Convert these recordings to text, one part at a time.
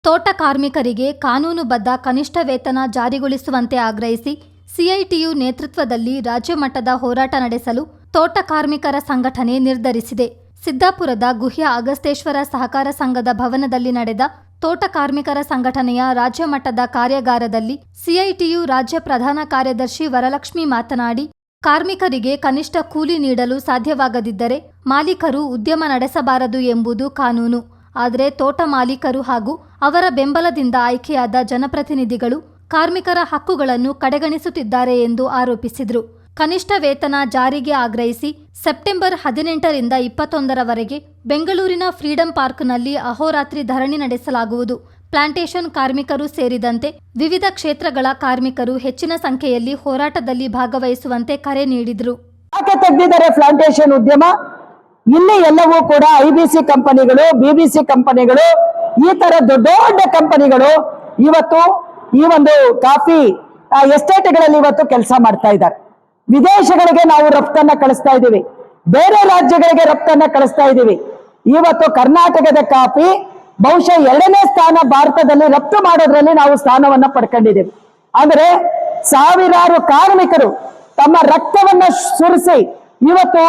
ತೋಟ ಕಾರ್ಮಿಕರಿಗೆ ಕಾನೂನುಬದ್ಧ ಕನಿಷ್ಠ ವೇತನ ಜಾರಿಗೊಳಿಸುವಂತೆ ಆಗ್ರಹಿಸಿ ಸಿಐಟಿಯು ನೇತೃತ್ವದಲ್ಲಿ ರಾಜ್ಯ ಮಟ್ಟದ ಹೋರಾಟ ನಡೆಸಲು ತೋಟ ಕಾರ್ಮಿಕರ ಸಂಘಟನೆ ನಿರ್ಧರಿಸಿದೆ. ಸಿದ್ದಾಪುರದ ಗುಹ್ಯ ಅಗಸ್ತೇಶ್ವರ ಸಹಕಾರ ಸಂಘದ ಭವನದಲ್ಲಿ ನಡೆದ ತೋಟ ಕಾರ್ಮಿಕರ ಸಂಘಟನೆಯ ರಾಜ್ಯ ಮಟ್ಟದ ಕಾರ್ಯಾಗಾರದಲ್ಲಿ ಸಿಐಟಿಯು ರಾಜ್ಯ ಪ್ರಧಾನ ಕಾರ್ಯದರ್ಶಿ ವರಲಕ್ಷ್ಮಿ ಮಾತನಾಡಿ, ಕಾರ್ಮಿಕರಿಗೆ ಕನಿಷ್ಠ ಕೂಲಿ ನೀಡಲು ಸಾಧ್ಯವಾಗದಿದ್ದರೆ ಮಾಲೀಕರು ಉದ್ಯಮ ನಡೆಸಬಾರದು ಎಂಬುದು ಕಾನೂನು. ಆದರೆ ತೋಟ ಮಾಲೀಕರು ಹಾಗೂ ಅವರ ಬೆಂಬಲದಿಂದ ಆಯ್ಕೆಯಾದ ಜನಪ್ರತಿನಿಧಿಗಳು ಕಾರ್ಮಿಕರ ಹಕ್ಕುಗಳನ್ನು ಕಡೆಗಣಿಸುತ್ತಿದ್ದಾರೆ ಎಂದು ಆರೋಪಿಸಿದರು. ಕನಿಷ್ಠ ವೇತನ ಜಾರಿಗೆ ಆಗ್ರಹಿಸಿ ಸೆಪ್ಟೆಂಬರ್ 18ರಿಂದ 21ರವರೆಗೆ ಬೆಂಗಳೂರಿನ ಫ್ರೀಡಂ ಪಾರ್ಕ್ನಲ್ಲಿ ಅಹೋರಾತ್ರಿ ಧರಣಿ ನಡೆಸಲಾಗುವುದು. ಪ್ಲಾಂಟೇಶನ್ ಕಾರ್ಮಿಕರು ಸೇರಿದಂತೆ ವಿವಿಧ ಕ್ಷೇತ್ರಗಳ ಕಾರ್ಮಿಕರು ಹೆಚ್ಚಿನ ಸಂಖ್ಯೆಯಲ್ಲಿ ಹೋರಾಟದಲ್ಲಿ ಭಾಗವಹಿಸುವಂತೆ ಕರೆ ನೀಡಿದರು. ತೆಗೆದಿದ್ದಾರೆ ಪ್ಲಾಂಟೇಶನ್ ಉದ್ಯಮ. ಇಲ್ಲಿ ಎಲ್ಲವೂ ಕೂಡ ಐಬಿಸಿ ಕಂಪನಿಗಳು, ಬಿಬಿಸಿ ಕಂಪನಿಗಳು, ಈ ತರ ದೊಡ್ಡ ದೊಡ್ಡ ಕಂಪನಿಗಳು ಇವತ್ತು ಈ ಒಂದು ಕಾಫಿ ಎಸ್ಟೇಟ್ಗಳಲ್ಲಿ ಇವತ್ತು ಕೆಲಸ ಮಾಡ್ತಾ ಇದ್ದಾರೆ. ವಿದೇಶಗಳಿಗೆ ನಾವು ರಫ್ತನ್ನ ಕಳಿಸ್ತಾ ಇದ್ದೀವಿ, ಬೇರೆ ರಾಜ್ಯಗಳಿಗೆ ರಫ್ತನ್ನ ಕಳಿಸ್ತಾ ಇದ್ದೀವಿ. ಇವತ್ತು ಕರ್ನಾಟಕದ ಕಾಫಿ ಬಹುಶಃ 2ನೇ ಸ್ಥಾನ ಭಾರತದಲ್ಲಿ ರಫ್ತು ಮಾಡೋದ್ರಲ್ಲಿ ನಾವು ಸ್ಥಾನವನ್ನ ಪಡ್ಕೊಂಡಿದ್ದೀವಿ. ಅಂದ್ರೆ ಸಾವಿರಾರು ಕಾರ್ಮಿಕರು ತಮ್ಮ ರಕ್ತವನ್ನ ಸುರಿಸಿ ಇವತ್ತು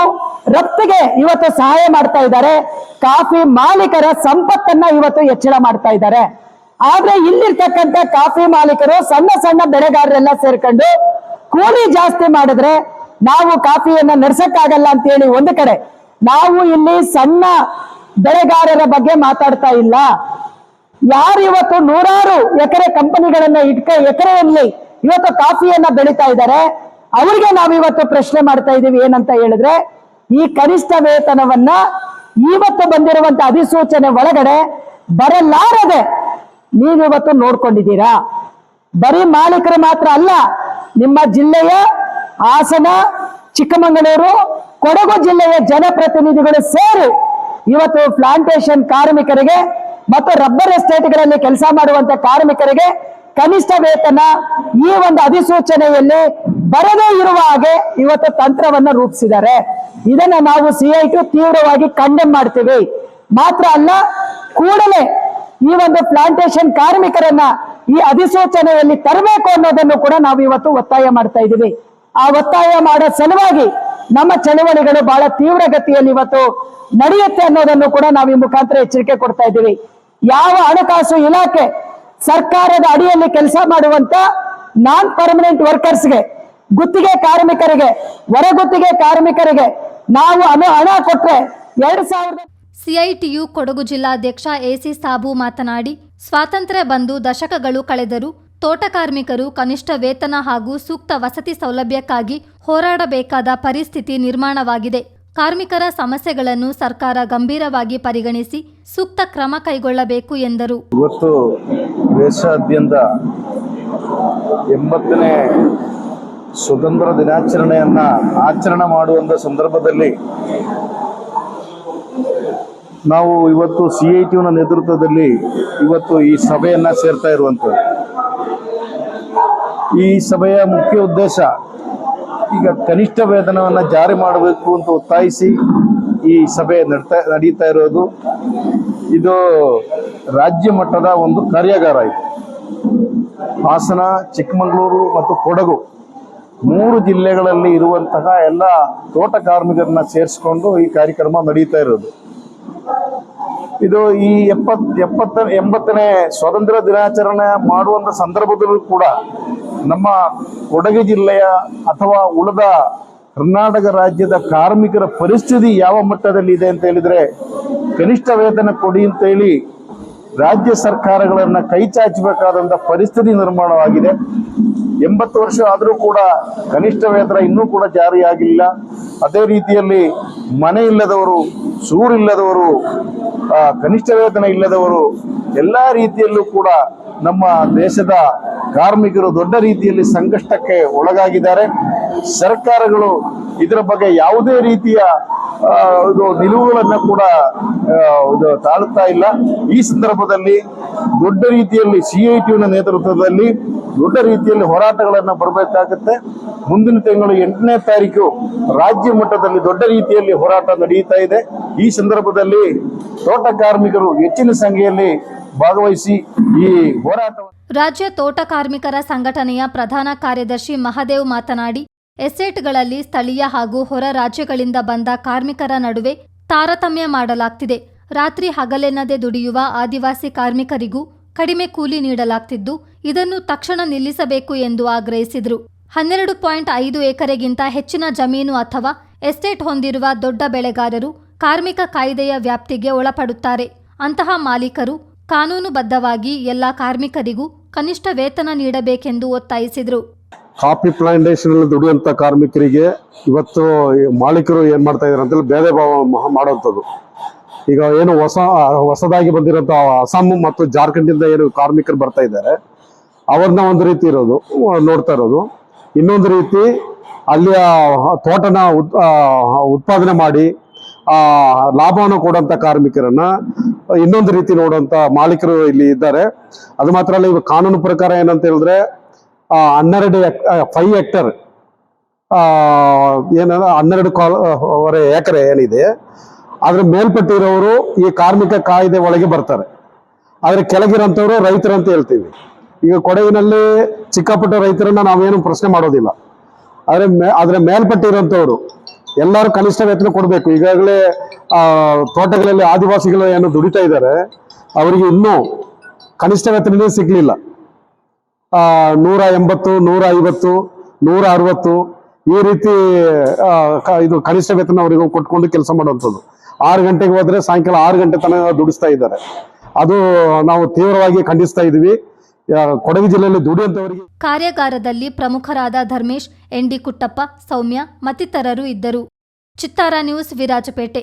ರಫ್ತಿಗೆ ಇವತ್ತು ಸಹಾಯ ಮಾಡ್ತಾ ಇದ್ದಾರೆ. ಕಾಫಿ ಮಾಲೀಕರ ಸಂಪತ್ತನ್ನ ಇವತ್ತು ಹೆಚ್ಚಳ ಮಾಡ್ತಾ ಇದ್ದಾರೆ. ಆದ್ರೆ ಇಲ್ಲಿರ್ತಕ್ಕಂಥ ಕಾಫಿ ಮಾಲೀಕರು ಸಣ್ಣ ಸಣ್ಣ ಬೆಳೆಗಾರರೆಲ್ಲ ಸೇರ್ಕೊಂಡು ಕೂಲಿ ಜಾಸ್ತಿ ಮಾಡಿದ್ರೆ ನಾವು ಕಾಫಿಯನ್ನ ನಡೆಸಕ್ಕಾಗಲ್ಲ ಅಂತ ಹೇಳಿ ಒಂದು ಕಡೆ ನಾವು ಇಲ್ಲಿ ಸಣ್ಣ ಬೆಳೆಗಾರರ ಬಗ್ಗೆ ಮಾತಾಡ್ತಾ ಇಲ್ಲ. ಯಾರು ಇವತ್ತು ನೂರಾರು ಎಕರೆ ಕಂಪನಿಗಳನ್ನ ಎಕರೆಯಲ್ಲಿ ಇವತ್ತು ಕಾಫಿಯನ್ನ ಬೆಳೀತಾ ಇದ್ದಾರೆ, ಅವರಿಗೆ ನಾವು ಇವತ್ತು ಪ್ರಶ್ನೆ ಮಾಡ್ತಾ ಇದೀವಿ. ಏನಂತ ಹೇಳಿದ್ರೆ, ಈ ಕನಿಷ್ಠ ವೇತನವನ್ನ ಇವತ್ತು ಬಂದಿರುವಂತ ಅಧಿಸೂಚನೆ ಒಳಗಡೆ ಬರಲಾರದೆ ನೀವಿವತ್ತು ನೋಡ್ಕೊಂಡಿದ್ದೀರಾ. ಬರೀ ಮಾಲೀಕರು ಮಾತ್ರ ಅಲ್ಲ, ನಿಮ್ಮ ಜಿಲ್ಲೆಯ ಹಾಸನ, ಚಿಕ್ಕಮಗಳೂರು, ಕೊಡಗು ಜಿಲ್ಲೆಯ ಜನಪ್ರತಿನಿಧಿಗಳು ಸೇರಿ ಇವತ್ತು ಪ್ಲಾಂಟೇಶನ್ ಕಾರ್ಮಿಕರಿಗೆ ಮತ್ತು ರಬ್ಬರ್ ಎಸ್ಟೇಟ್ಗಳಲ್ಲಿ ಕೆಲಸ ಮಾಡುವಂತ ಕಾರ್ಮಿಕರಿಗೆ ಕನಿಷ್ಠ ವೇತನ ಈ ಒಂದು ಅಧಿಸೂಚನೆಯಲ್ಲಿ ಬರದೇ ಇರುವ ಹಾಗೆ ಇವತ್ತು ತಂತ್ರವನ್ನ ರೂಪಿಸಿದ್ದಾರೆ. ಇದನ್ನ ನಾವು ಸಿಐಟಿ ತೀವ್ರವಾಗಿ ಕಂಡೆಮ್ ಮಾಡ್ತೀವಿ. ಮಾತ್ರ ಅಲ್ಲ, ಕೂಡಲೇ ಈ ಒಂದು ಪ್ಲಾಂಟೇಶನ್ ಕಾರ್ಮಿಕರನ್ನ ಈ ಅಧಿಸೂಚನೆಯಲ್ಲಿ ತರಬೇಕು ಅನ್ನೋದನ್ನು ಕೂಡ ನಾವು ಇವತ್ತು ಒತ್ತಾಯ ಮಾಡ್ತಾ ಇದ್ದೀವಿ. ಆ ಒತ್ತಾಯ ಮಾಡೋ ಸಲುವಾಗಿ ನಮ್ಮ ಚಳವಳಿಗಳು ಬಹಳ ತೀವ್ರಗತಿಯಲ್ಲಿ ಇವತ್ತು ನಡೆಯುತ್ತೆ ಅನ್ನೋದನ್ನು ಕೂಡ ನಾವು ಈ ಮುಖಾಂತರ ಎಚ್ಚರಿಕೆ ಕೊಡ್ತಾ ಇದ್ದೀವಿ. ಯಾವ ಹಣಕಾಸು ಇಲಾಖೆ ಸರ್ಕಾರದ ಅಡಿಯಲ್ಲಿ ಕೆಲಸ ಮಾಡುವಂತ ನಾನ್ ಪರ್ಮನೆಂಟ್ ವರ್ಕರ್ಸ್ಗೆ, ಗುತ್ತಿಗೆ ಕಾರ್ಮಿಕರಿಗೆ, ಹೊರಗುತ್ತಿಗೆ ಕಾರ್ಮಿಕರಿಗೆ ನಾವು ಹಣ ಕೊಟ್ರೆ 2000 ಸಿಐಟಿಯು ಕೊಡಗು ಜಿಲ್ಲಾಧ್ಯಕ್ಷ ಎಸಿ ಸಾಬು ಮಾತನಾಡಿ, ಸ್ವಾತಂತ್ರ್ಯ ಬಂದು ದಶಕಗಳು ಕಳೆದರೂ ತೋಟ ಕಾರ್ಮಿಕರು ಕನಿಷ್ಠ ವೇತನ ಹಾಗೂ ಸೂಕ್ತ ವಸತಿ ಸೌಲಭ್ಯಕ್ಕಾಗಿ ಹೋರಾಡಬೇಕಾದ ಪರಿಸ್ಥಿತಿ ನಿರ್ಮಾಣವಾಗಿದೆ. ಕಾರ್ಮಿಕರ ಸಮಸ್ಯೆಗಳನ್ನು ಸರ್ಕಾರ ಗಂಭೀರವಾಗಿ ಪರಿಗಣಿಸಿ ಸೂಕ್ತ ಕ್ರಮ ಕೈಗೊಳ್ಳಬೇಕು ಎಂದರು. ಇವತ್ತು ದೇಶಾದ್ಯಂತ 80ನೇ ಸ್ವತಂತ್ರ ದಿನಾಚರಣೆಯನ್ನ ಆಚರಣೆ ಮಾಡುವಂಥ ಸಂದರ್ಭದಲ್ಲಿ ನಾವು ಇವತ್ತು ಸಿಐಟಿನ ನೇತೃತ್ವದಲ್ಲಿ ಇವತ್ತು ಈ ಸಭೆಯನ್ನ ಸೇರ್ತಾ ಇರುವಂಥದ್ದು. ಈ ಸಭೆಯ ಮುಖ್ಯ ಉದ್ದೇಶ ಈಗ ಕನಿಷ್ಠ ವೇತನವನ್ನು ಜಾರಿ ಮಾಡಬೇಕು ಅಂತ ಒತ್ತಾಯಿಸಿ ಈ ಸಭೆ ನಡೀತಾ ಇರೋದು. ಇದು ರಾಜ್ಯ ಮಟ್ಟದ ಒಂದು ಕಾರ್ಯಾಗಾರ. ಇದು ಹಾಸನ, ಚಿಕ್ಕಮಗಳೂರು ಮತ್ತು ಕೊಡಗು 3 ಜಿಲ್ಲೆಗಳಲ್ಲಿ ಇರುವಂತಹ ಎಲ್ಲ ತೋಟ ಕಾರ್ಮಿಕರನ್ನ ಸೇರಿಸಿಕೊಂಡು ಈ ಕಾರ್ಯಕ್ರಮ ನಡೀತಾ ಇರೋದು. ಇದು ಈ 80ನೇ ಸ್ವಾತಂತ್ರ್ಯ ದಿನಾಚರಣೆ ಮಾಡುವಂತ ಸಂದರ್ಭದಲ್ಲೂ ಕೂಡ ನಮ್ಮ ಕೊಡಗು ಜಿಲ್ಲೆಯ ಅಥವಾ ಉಳಿದ ಕರ್ನಾಟಕ ರಾಜ್ಯದ ಕಾರ್ಮಿಕರ ಪರಿಸ್ಥಿತಿ ಯಾವ ಮಟ್ಟದಲ್ಲಿ ಇದೆ ಅಂತ ಹೇಳಿದ್ರೆ, ಕನಿಷ್ಠ ವೇತನ ಕೊಡಿ ಅಂತ ಹೇಳಿ ರಾಜ್ಯ ಸರ್ಕಾರಗಳನ್ನ ಕೈ ಚಾಚಬೇಕಾದಂತ ಪರಿಸ್ಥಿತಿ ನಿರ್ಮಾಣವಾಗಿದೆ. 80 ವರ್ಷ ಆದರೂ ಕೂಡ ಕನಿಷ್ಠ ವೇತನ ಇನ್ನೂ ಕೂಡ ಜಾರಿಯಾಗಿಲ್ಲ. ಅದೇ ರೀತಿಯಲ್ಲಿ ಮನೆ ಇಲ್ಲದವರು, ಸೂರಿಲ್ಲದವರು, ಕನಿಷ್ಠ ವೇತನ ಇಲ್ಲದವರು ಎಲ್ಲ ರೀತಿಯಲ್ಲೂ ಕೂಡ ನಮ್ಮ ದೇಶದ ಕಾರ್ಮಿಕರು ದೊಡ್ಡ ರೀತಿಯಲ್ಲಿ ಸಂಕಷ್ಟಕ್ಕೆ ಒಳಗಾಗಿದ್ದಾರೆ. ಸರ್ಕಾರಗಳು ಇದರ ಬಗ್ಗೆ ಯಾವುದೇ ರೀತಿಯ ನಿಲುವುಗಳನ್ನು ಕೂಡ ತಾಳುತ್ತಾ ಇಲ್ಲ. ಈ ಸಂದರ್ಭದಲ್ಲಿ ದೊಡ್ಡ ರೀತಿಯಲ್ಲಿ ಸಿಐಟಿಯ ನೇತೃತ್ವದಲ್ಲಿ ದೊಡ್ಡ ರೀತಿಯಲ್ಲಿ ಹೋರಾಟಗಳನ್ನು ಬರಬೇಕಾಗುತ್ತೆ. ಮುಂದಿನ ತಿಂಗಳು 8ನೇ ತಾರೀಕು ರಾಜ್ಯ ಮಟ್ಟದಲ್ಲಿ ದೊಡ್ಡ ರೀತಿಯಲ್ಲಿ ಹೋರಾಟ ನಡೆಯುತ್ತಾ ಇದೆ. ಈ ಸಂದರ್ಭದಲ್ಲಿ ತೋಟ ಕಾರ್ಮಿಕರು ಹೆಚ್ಚಿನ ಸಂಖ್ಯೆಯಲ್ಲಿ ಭಾಗವಹಿಸಿ ಈ ಹೋರಾಟವನ್ನು ರಾಜ್ಯ ತೋಟ ಕಾರ್ಮಿಕರ ಸಂಘಟನೆಯ ಪ್ರಧಾನ ಕಾರ್ಯದರ್ಶಿ ಮಹದೇವ್ ಮಾತನಾಡಿ, ಎಸ್ಟೇಟ್ಗಳಲ್ಲಿ ಸ್ಥಳೀಯ ಹಾಗೂ ಹೊರ ರಾಜ್ಯಗಳಿಂದ ಬಂದ ಕಾರ್ಮಿಕರ ನಡುವೆ ತಾರತಮ್ಯ ಮಾಡಲಾಗ್ತಿದೆ. ರಾತ್ರಿ ಹಗಲೆನ್ನದೆ ದುಡಿಯುವ ಆದಿವಾಸಿ ಕಾರ್ಮಿಕರಿಗೂ ಕಡಿಮೆ ಕೂಲಿ ನೀಡಲಾಗ್ತಿದ್ದು, ಇದನ್ನು ತಕ್ಷಣ ನಿಲ್ಲಿಸಬೇಕು ಎಂದು ಆಗ್ರಹಿಸಿದರು. 12.5 ಎಕರೆಗಿಂತ ಹೆಚ್ಚಿನ ಜಮೀನು ಅಥವಾ ಎಸ್ಟೇಟ್ ಹೊಂದಿರುವ ದೊಡ್ಡ ಬೆಳೆಗಾರರು ಕಾರ್ಮಿಕ ಕಾಯ್ದೆಯ ವ್ಯಾಪ್ತಿಗೆ ಒಳಪಡುತ್ತಾರೆ. ಅಂತಹ ಮಾಲೀಕರು ಕಾನೂನುಬದ್ಧವಾಗಿ ಎಲ್ಲ ಕಾರ್ಮಿಕರಿಗೂ ಕನಿಷ್ಠ ವೇತನ ನೀಡಬೇಕೆಂದು ಒತ್ತಾಯಿಸಿದರು. ಕಾಫಿ ಪ್ಲಾಂಟೇಶನ್ ಅಲ್ಲಿ ದುಡಿಯುವಂತ ಕಾರ್ಮಿಕರಿಗೆ ಇವತ್ತು ಮಾಲೀಕರು ಏನ್ ಮಾಡ್ತಾ ಇದಾರೆ ಅಂತೇಳಿ ಭೇದ ಭಾವ ಮಾಡುವಂಥದ್ದು. ಈಗ ಏನು ಹೊಸದಾಗಿ ಬಂದಿರೋಂಥ ಅಸ್ಸಾಂ ಮತ್ತು ಜಾರ್ಖಂಡ್ ಇಂದ ಏನು ಕಾರ್ಮಿಕರು ಬರ್ತಾ ಇದ್ದಾರೆ ಅವ್ರನ್ನ ಒಂದು ರೀತಿ ಇರೋದು ನೋಡ್ತಾ ಇರೋದು, ಇನ್ನೊಂದು ರೀತಿ ಅಲ್ಲಿಯ ತೋಟನ ಉತ್ಪಾದನೆ ಮಾಡಿ ಲಾಭವನ್ನು ಕೊಡುವಂತ ಕಾರ್ಮಿಕರನ್ನ ಇನ್ನೊಂದು ರೀತಿ ನೋಡುವಂತ ಮಾಲೀಕರು ಇಲ್ಲಿ ಇದ್ದಾರೆ. ಅದು ಮಾತ್ರ ಅಲ್ಲ, ಇವಾಗ ಕಾನೂನು ಪ್ರಕಾರ ಏನಂತ ಹೇಳಿದ್ರೆ 5 ಹೆಕ್ಟರ್ ಏನಂದ್ರೆ 12 ಎಕರೆ ಏನಿದೆ ಅದ್ರ ಮೇಲ್ಪಟ್ಟಿರೋರು ಈ ಕಾರ್ಮಿಕ ಕಾಯ್ದೆ ಒಳಗೆ ಬರ್ತಾರೆ. ಆದ್ರೆ ಕೆಳಗಿರೋಂಥವ್ರು ರೈತರು ಅಂತ ಹೇಳ್ತೀವಿ. ಈಗ ಕೊಡಗಿನಲ್ಲಿ ಚಿಕ್ಕಪುಟ್ಟ ರೈತರನ್ನ ನಾವೇನು ಪ್ರಶ್ನೆ ಮಾಡೋದಿಲ್ಲ. ಆದ್ರೆ ಮೇಲ್ಪಟ್ಟಿರೋಂಥವ್ರು ಎಲ್ಲರೂ ಕನಿಷ್ಠ ವೇತನ ಕೊಡಬೇಕು. ಈಗಾಗಲೇ ತೋಟಗಳಲ್ಲಿ ಆದಿವಾಸಿಗಳು ಏನು ದುಡಿತಾ ಇದ್ದಾರೆ ಅವರಿಗೆ ಇನ್ನೂ ಕನಿಷ್ಠ ವೇತನನೇ ಸಿಗ್ಲಿಲ್ಲ. 180, 150, 160 ಈ ರೀತಿ ಇದು ಕನಿಷ್ಠ ವೇತನ ಅವರಿಗೆ ಕೊಟ್ಕೊಂಡು ಕೆಲಸ ಮಾಡುವಂಥದ್ದು. 6 ಗಂಟೆಗೆ ಹೋದ್ರೆ ಸಾಯಂಕಾಲ 6 ಗಂಟೆ ತನಕ ದುಡಿಸ್ತಾ ಇದ್ದಾರೆ. ಅದು ನಾವು ತೀವ್ರವಾಗಿ ಖಂಡಿಸ್ತಾ ಇದ್ದೀವಿ. ಕೊಡಗು ಜಿಲ್ಲೆಯಲ್ಲಿ ದುಡಿಯುವಂತವರಿಗೆ. ಕಾರ್ಯಾಗಾರದಲ್ಲಿ ಪ್ರಮುಖರಾದ ಧರ್ಮೇಶ್, ಎನ್ ಡಿ ಕುಟ್ಟಪ್ಪ, ಸೌಮ್ಯ ಮತ್ತಿತರರು ಇದ್ದರು. ಚಿತ್ತಾರ ನ್ಯೂಸ್, ವಿರಾಜಪೇಟೆ.